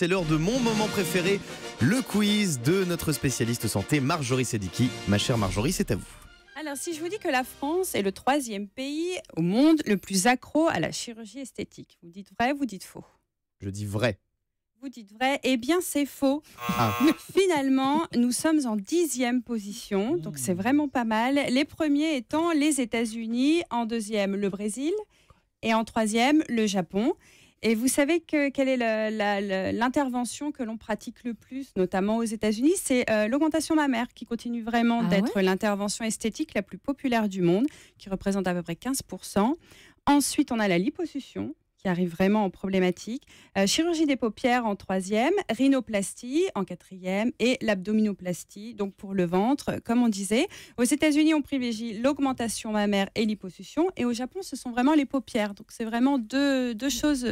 c'est l'heure de mon moment préféré, le quiz de notre spécialiste santé Marjorie Sediki. Ma chère Marjorie, c'est à vous. Alors, si je vous dis que la France est le 3e pays au monde le plus accro à la chirurgie esthétique, vous dites vrai, vous dites faux? Je dis vrai. Vous dites vrai, eh bien c'est faux. Ah. Finalement, nous sommes en 10e position, donc c'est vraiment pas mal. Les premiers étant les États-Unis, en 2e le Brésil et en 3e le Japon. Et vous savez quelle est l'intervention que l'on pratique le plus, notamment aux États-Unis? C'est l'augmentation mammaire qui continue vraiment d'être l'intervention esthétique la plus populaire du monde, qui représente à peu près 15%. Ensuite, on a la liposuction, qui arrive vraiment en problématique. Chirurgie des paupières en 3e, rhinoplastie en 4e et l'abdominoplastie, donc pour le ventre, comme on disait. Aux États-Unis, on privilégie l'augmentation mammaire et liposuction. Et au Japon, ce sont vraiment les paupières. Donc c'est vraiment deux choses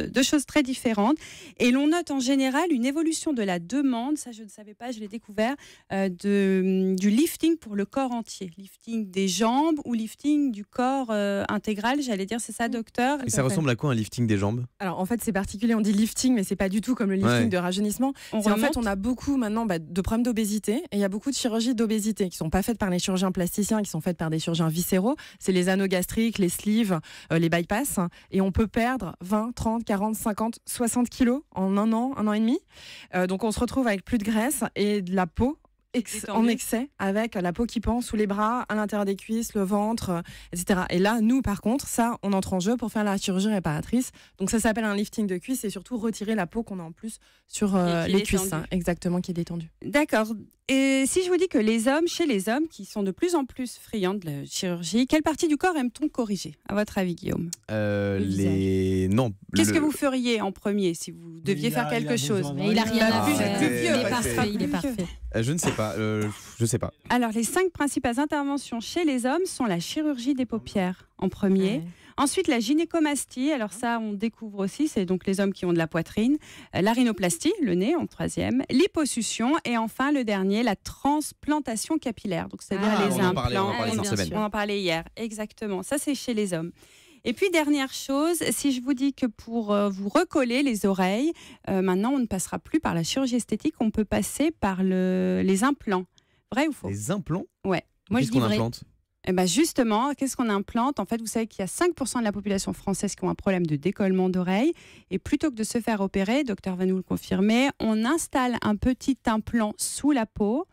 très différentes. Et l'on note en général une évolution de la demande, ça je ne savais pas, je l'ai découvert, du lifting pour le corps entier. Lifting des jambes ou lifting du corps intégral, j'allais dire, c'est ça, docteur? Et ça ressemble à quoi un lifting des jambes? Alors en fait c'est particulier, on dit lifting mais c'est pas du tout comme le lifting de rajeunissement. En fait on a beaucoup maintenant de problèmes d'obésité et il y a beaucoup de chirurgies d'obésité qui sont pas faites par les chirurgiens plasticiens, qui sont faites par des chirurgiens viscéraux. C'est les anneaux gastriques, les sleeves, les bypass, et on peut perdre 20, 30, 40, 50, 60 kilos en un an et demi. Donc on se retrouve avec plus de graisse et de la peau en excès, avec la peau qui pend sous les bras, à l'intérieur des cuisses, le ventre, etc. Et là, nous, par contre, ça, on entre en jeu pour faire la chirurgie réparatrice. Donc ça s'appelle un lifting de cuisse et surtout retirer la peau qu'on a en plus sur les cuisses, exactement, qui est détendue. D'accord. Et si je vous dis que chez les hommes qui sont de plus en plus friands de la chirurgie, quelle partie du corps aime-t-on corriger, à votre avis, Guillaume? Non. Qu'est-ce que vous feriez en premier si vous deviez faire quelque chose? Mais il a rien à faire. Il est parfait. Je ne sais pas. Je sais pas. Alors, les 5 principales interventions chez les hommes sont la chirurgie des paupières en premier. Ensuite, la gynécomastie. Alors ça, on découvre aussi, c'est donc les hommes qui ont de la poitrine. La rhinoplastie, le nez en 3e. Liposuction. Et enfin, le dernier, la transplantation capillaire. Donc, c'est-à-dire les implants. On en parlait hier. Exactement. Ça, c'est chez les hommes. Et puis, dernière chose, si je vous dis que pour vous recoller les oreilles, maintenant, on ne passera plus par la chirurgie esthétique, on peut passer par les implants. Vrai ou faux? Les implants? Ouais. Moi, je dis vrai. Implante? Eh ben justement, qu'est-ce qu'on implante? En fait, vous savez qu'il y a 5% de la population française qui ont un problème de décollement d'oreilles. Et plutôt que de se faire opérer, le docteur va nous le confirmer, on installe un petit implant sous la peau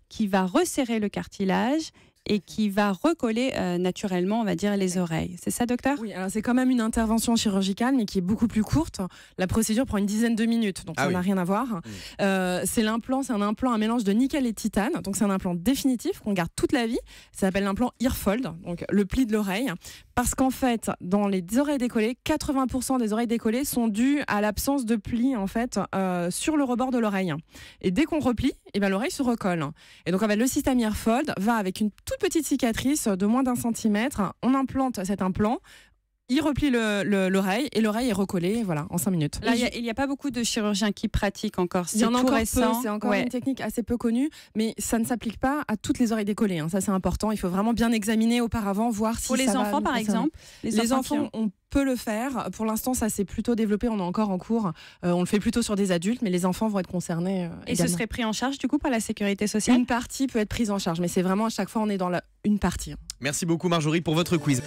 qui va resserrer le cartilage et qui va recoller naturellement, on va dire, les oreilles. C'est ça, docteur? Oui, alors c'est quand même une intervention chirurgicale, mais qui est beaucoup plus courte. La procédure prend une dizaine de minutes, donc ça n'a rien à voir. C'est un implant, un mélange de nickel et de titane. Donc c'est un implant définitif qu'on garde toute la vie. Ça s'appelle l'implant Earfold, donc le pli de l'oreille. Parce qu'en fait, dans les oreilles décollées, 80% des oreilles décollées sont dues à l'absence de pli en fait sur le rebord de l'oreille. Et dès qu'on replie, l'oreille se recolle. Et donc en fait, le système Earfold va avec une toute petite cicatrice de moins d'1 centimètre. On implante cet implant. Il replie l'oreille et l'oreille est recollée en 5 minutes. Là, il n'y a pas beaucoup de chirurgiens qui pratiquent encore. Il y en a encore peu, c'est encore une technique assez peu connue, mais ça ne s'applique pas à toutes les oreilles décollées. Ça, c'est important. Il faut vraiment bien examiner auparavant, voir si pour les enfants, par exemple. Les enfants, on peut le faire. Pour l'instant, ça s'est plutôt développé. On est encore en cours. On le fait plutôt sur des adultes, mais les enfants vont être concernés. Et ce serait pris en charge, du coup, par la sécurité sociale? Une partie peut être prise en charge, mais c'est vraiment à chaque fois, on est dans une partie. Merci beaucoup, Marjorie, pour votre quiz.